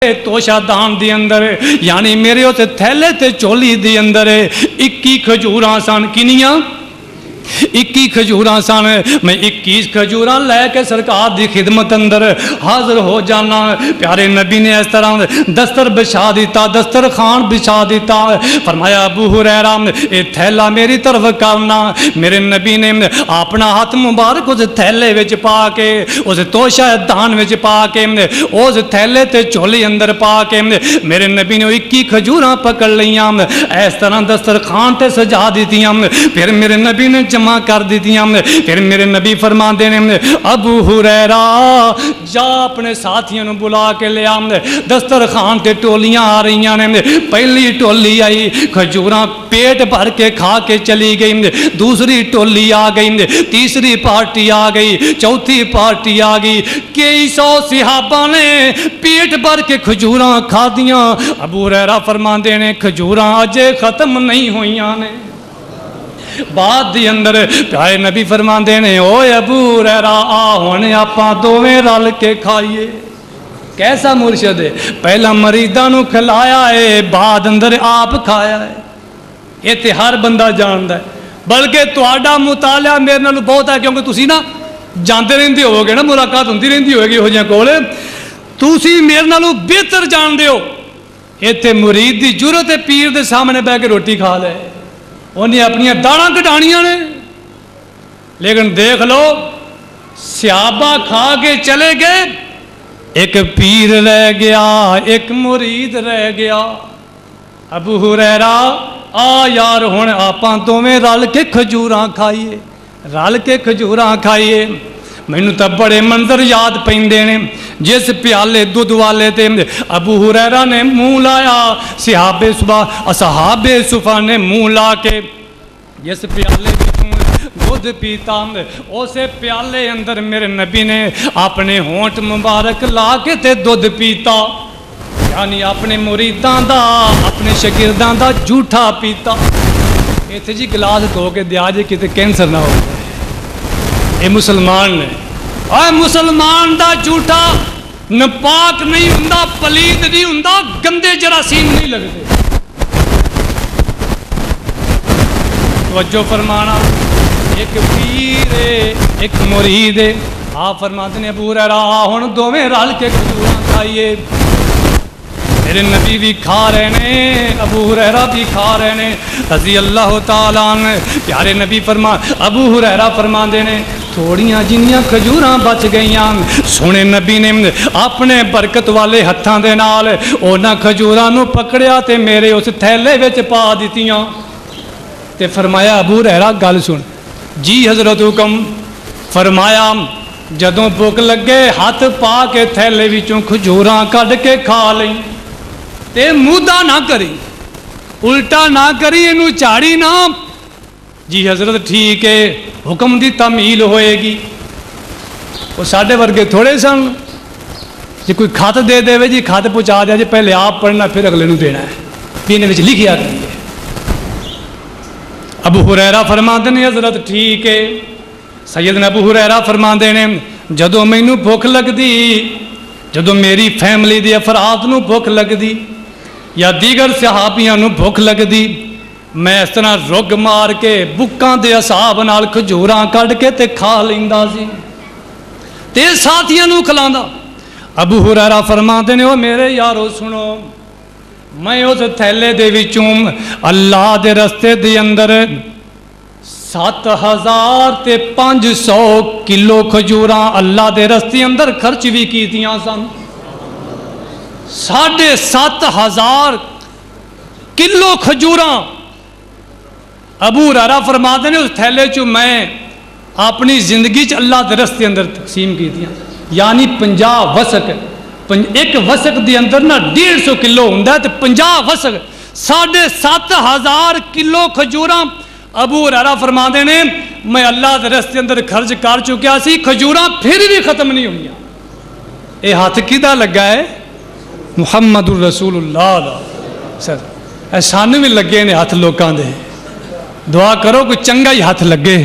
توشا دان دی اندر یعنی میرے اس تھیلے تے چولی دی اندر 21 کھجوراں سن. کنیاں 21 کھجوراں سن. میں 21 کھجوراں لے کے سرکار دی خدمت اندر حاضر ہو جانا. پیارے نبی نے اس طرح دستر بچھا دیتا, دسترخوان بچھا دیتا. فرمایا ابو ہریرہ اے تھیلا میری طرف کرنا. میرے نبی نے اپنا ہاتھ مبارک اس تھیلے وچ پا کے, اس توشا دان وچ پا کے, اس تھیلے تے چولی اندر پا کے میرے نبی نے 21 کھجوراں پکڑ لیاں, اس طرح دسترخوان تے سجا دیتیاں. پھر میرے نبی نے جمع کر دیتیاں. پھر میرے نبی فرما دینے ابو ہریرہ جا اپنے ساتھیوں نے بلا کے لیا. دسترخوان تے ٹولیاں آ رہی نے. پہلی ٹولی آئی کھجوراں پیٹ بھر کے کھا کے چلی گئی. دوسری ٹولی آ گئی, تیسری پارٹی آ گئی, چوتھی پارٹی آ گئی. کئی سو صحابہ نے پیٹ بھر کے کھجوراں کھا دیاں. ابو ہریرہ فرما دینے کھجوراں اجے ختم نہیں ہوئیاں نے. بعد دی اندر پیارے نبی فرمان دینے اوے ابو ہریرہ آ ہونے آپاں دوویں رل کے کھائیے. کیسا مرشد ہے, پہلا مریداں نو کھلایا ہے, بعد اندر آپ کھایا ہے. یہ تے ہر بندہ جاندا ہے, بلکہ تہاڈا مطالعہ میرے نال بہت ہے, کیونکہ تسی نا جاندے رہندے ہو گے نا, ملاقات ہوندی رہندی ہوئے گی ہو جہاں کول, تسی میرے نالوں بہتر جاندے ہو. ایتھے مرید دی جرت ہے پیر دے سامنے بیٹھ کے روٹی کھا لے, انہیں اپنی داڑاں کٹانیاں نے. لیکن دیکھ لو صحابہ کھا کے چلے گئے, ایک پیر رہ گیا, ایک مرید رہ گیا. ابو ہریرہ آ یار ہن آپاں دوویں رل کے کھجوراں کھائیے, رل کے کھجوراں کھائیے. مینوں تاں بڑے منظر یاد پیندے نے. جس پیالے دودھ والے تے ابو ہریرہ نے منہ لایا, اصحاب صفا نے منہ لا کے جس پیالے دودھ پیتا, اسے پیالے اندر میرے نبی نے اپنے ہونٹ مبارک لا کے تے دودھ پیتا. یعنی اپنے مریداں دا, اپنے شاگرداں دا جھوٹا پیتا. ایتھے جی گلاس دھو کے دیا جے کتے کینسر نہ ہو. اے مسلمان نے, اے مسلمان دا جھوٹا نپاک نہیں ہوندا, پلید نہیں ہوندا, گندے جراثیم نہیں لگتے. توجہ فرمانا, ایک پیر ہے ایک مرید ہے. آپ فرماتے ہیں ابو ہریرہ ہن دوویں رل کے کھجوراں کھائیے. میرے نبی بھی کھا رہے ہیں, ابو ہریرہ بھی کھا رہے ہیں رضی اللہ تعالیٰ عنہ. پیارے نبی ابو ہریرہ فرماندے نے تھوڑیاں جنیاں کھجوراں بچ گئیاں, سونے نبی نے اپنے برکت والے ہتھاں دے نال انہاں کھجوراں نو پکڑیا تے میرے اس تھیلے وچ پا دتیاں. تے فرمایا ابو ہریرہ گل سن. جی حضرت حکم. فرمایا جدوں بھوک لگے ہاتھ پا کے تھیلے وچوں کھجوراں کڈ کے کھا لیں, تے مودہ نہ کری, الٹا نہ کری, اینو چاڑی نہ. جی حضرت ٹھیک ہے, حکم دی تعمیل ہوئے گی. وہ ساڈے ورگے تھوڑے سن, جی کوئی خط دے دے جی خط پہنچا دیا جی, پہلے آپ پڑھنا پھر اگلے نو دینا ہے, پینے وچ لکھیا ہے. ابو ہریرہ فرماندے نے حضرت ٹھیک ہے. سیدنا ابو ہریرہ فرماندے نے جدوں مینوں بھوک لگدی, جدوں میری فیملی دے افراد نو بھوک لگدی یا دیگر صحابیاں نو بھوک لگدی, میں اس طرح رگ مار کے بکاں دے اصحاب نال کھجوراں کڈ کے تے کھا لیندا سی تے ساتھیاں نو کھلاندا. ابو ہریرہ فرماندے نے او میرے یارو سنو, میں اس تھیلے دے وچوں اللہ دے رستے دے اندر 7500 کلو کھجوراں اللہ دے رستے اندر خرچ بھی کیتیاں سن. 7500 کلو کھجوراں ابو ہریرہ فرماتے ہیں اس تھیلے چو میں اپنی زندگی چ اللہ دے رستے اندر تقسیم کیتیاں. یعنی 50 وسق, ایک وسق دے اندر نا 150 کلو ہوندا ہے تے 50 وسق 7500 کلو کھجوراں ابو ہریرہ فرماندے نے میں اللہ دے رستے اندر خرچ کر چکیا سی. کھجوراں پھر بھی ختم نہیں ہوئیاں. اے ہاتھ کیدا لگا ہے؟ محمد الرسول اللہ سر. اے سانو بھی لگے نے ہاتھ لوکاں دے, دعا کرو کوئی چنگا ہی ہاتھ لگے.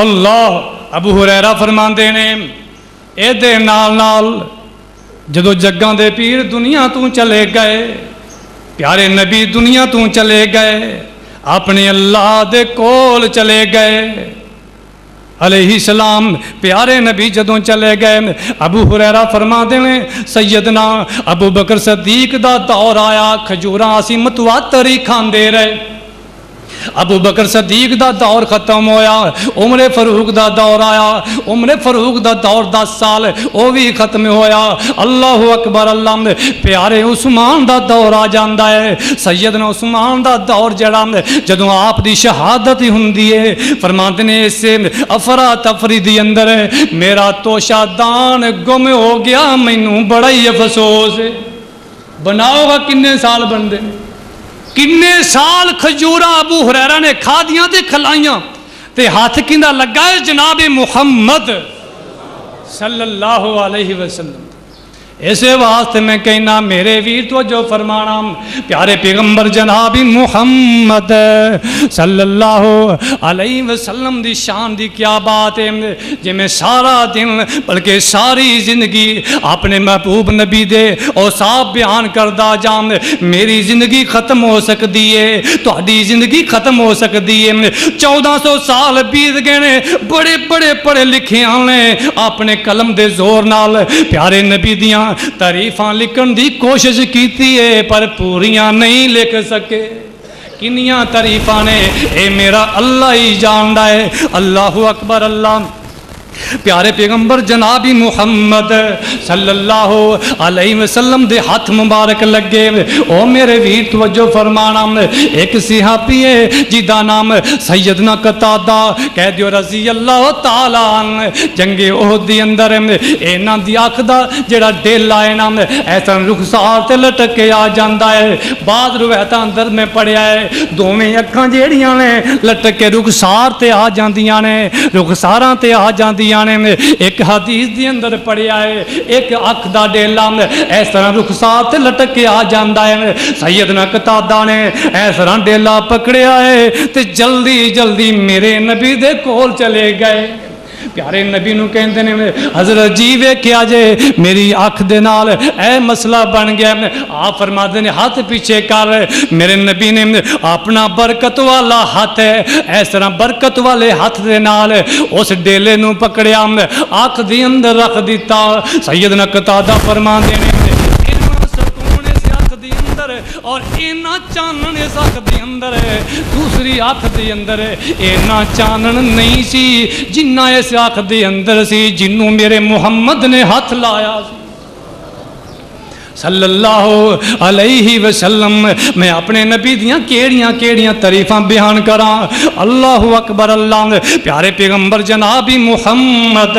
اللہ ابو ہریرہ فرماندے نے اے دے نال نال جدو جگاں دے پیر دنیا تو چلے گئے، پیارے نبی دنیا تو چلے گئے، اپنے اللہ دے کول چلے گئے علیہ السلام۔ پیارے نبی جدوں چلے گئے، ابو ہریرہ فرما دینے سیدنا ابو بکر صدیق دا دور آیا، کھجوراں اسی متواتر ہی کھاندے رہے۔ ابو بکر صدیق دا دور ختم ہویا، عمر فاروق دا دور آیا، عمر فاروق دا دور 10 سال وہ بھی ختم ہویا۔ اللہ اکبر اللہ، پیارے عثمان دا دور آ جاندا ہے، سیدنا عثمان دا دور جڑا جدوں آپ دی شہادت ہوندی ہے، فرماندے نے اس سے افرا تفری دی اندر میرا توشہ دان گم ہو گیا، مینوں بڑا ہی افسوس ہے۔ بناؤ گا کنے سال بندے، کنے سال کھجوراں ابو ہریرہ نے کھا دیاں تے کھلائیاں تے ہاتھ کیندا لگا ہے جناب محمد صلی اللہ علیہ وسلم۔ اسے واسطے میں کہنا میرے ویر تو جو فرمانا، پیارے پیغمبر جناب محمد صلی اللہ علیہ وسلم دی شان دی کیا بات ہے، جی میں سارا دن بلکہ ساری زندگی اپنے محبوب نبی دے اوصاف بیان کردہ جام، میری زندگی ختم ہو سکتی ہے، تہاڈی زندگی ختم ہو سکتی ہے۔ 1400 سال بیت گئے نے، بڑے بڑے پڑھے لکھے نے اپنے قلم دے زور نال پیارے نبی دیاں تعریفاں لکھن دی کوشش کیتی ہے، پر پوریاں نہیں لکھ سکے۔ کنیاں تعریفاں نے اے میرا اللہ ہی جاندا ہے۔ اللہ اکبر اللہ، پیارے پیغمبر جناب محمد صلی اللہ علیہ وسلم دے ہاتھ مبارک لگے، او میرے ویر توجہ فرمانا، ایک صحابی ہے جدا نام سیدنا قتادہ کہہ دیو رضی اللہ تعالیٰ عنہ، جنگ احد دی اندر اینا دی آنکھ دا جڑا ڈیل آئے نا ایسا رخسار تے لٹک کے آ جاندا ہے۔ بعض روایتاں اندر میں پڑھیا ہے دوویں اکھاں جیڑیاں نے لٹک کے رخسار تے آ جاندیاں نے، رخساراں تے آ جاندیاں نے۔ ایک حدیث دی اندر پڑھیا ہے ایک اکھ دا ڈیلا اس طرح رخسار تے لٹک کے آ جاندا ہے۔ سیدنا قتادہ نے اس طرح ڈیلا پکڑیا ہے تے جلدی جلدی میرے نبی دے کول چلے گئے۔ پیارے نبی نو کہندے نے حضرت جی ویکھیا جے میری اکھ دے نال اے مسئلہ بن گیا۔ آپ فرماتے نے ہاتھ پیچھے کر، میرے نبی نے اپنا برکت والا ہاتھ ہے اس طرح برکت والے ہاتھ دے نال اس ڈیلے نو پکڑیا، اکھ دی اندر رکھ دیتا۔ سیدنا قتادہ فرماتے نے اور اینا چانن اس آنکھ دی اندر ہے، دوسری آنکھ دی اندر ہے اینا چانن نہیں سی جنہ اس آنکھ دی اندر سی جنوں میرے محمد نے ہاتھ لایا سی صلی اللہ علیہ وسلم۔ میں اپنے نبی دیاں کیڑیاں کیڑیاں تعریفاں بیان کراں۔ اللہ اکبر اللہ، پیارے پیغمبر جناب محمد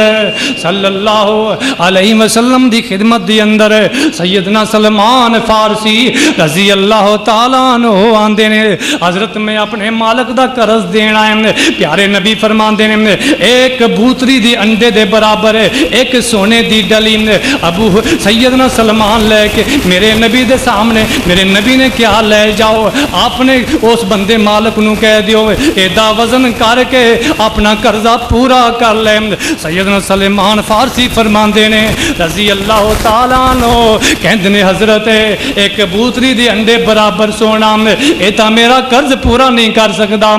صلی اللہ علیہ وسلم دی خدمت دی اندر سیدنا سلمان فارسی رضی اللہ تعالیٰ عنہ آندے نے حضرت میں اپنے مالک دا قرض دینا ہے۔ پیارے نبی فرماندے نے ایک کبوتری دی انڈے دے برابر ایک سونے دی ڈلی، ابو سیدنا سلمان لے کہ میرے نبی دے سامنے میرے نبی نے کیا لے جاؤ، آپ نے اس بندے مالک نو کہہ دیو ایدہ وزن کر کے اپنا قرضہ پورا کر لے۔ سیدنا سلمان فارسی فرماندے نے رضی اللہ تعالیٰ عنہ کہندے نے حضرت ایک کبوتری دی انڈے برابر سونا اے تا میرا قرض پورا نہیں کر سکدا،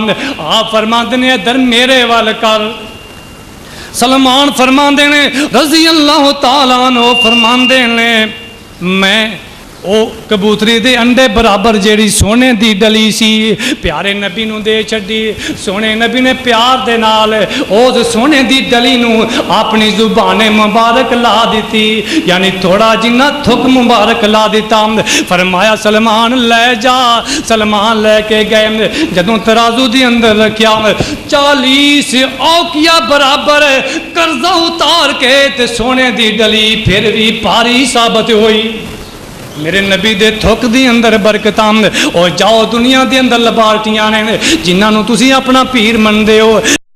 آپ فرماندے نے ادھر میرے وال کر۔ سلمان فرماندے نے رضی اللہ تعالیٰ عنہ فرماندے نے میں او کبوتری دے انڈے برابر جیڑی سونے دی ڈلی سی پیارے نبی نو دے چھڈی۔ سونے نبی نے پیار دے نال اس سونے دی ڈلی نو اپنی زبان مبارک لا دیتی، یعنی تھوڑا جنہ تھک مبارک لا دیتا۔ فرمایا سلمان لے جا، سلمان لے کے گئے، جدوں ترازو دی اندر رکھیا 40 اوقیہ برابر قرضہ اتار کے تے سونے دی ڈلی پھر بھی پاری ثابت ہوئی۔ میرے نبی دے تھک دی اندر برکتاں اور جاؤ دنیا دے اندر لبارٹیاں نے جنہاں نو تسی اپنا پیر مندے ہو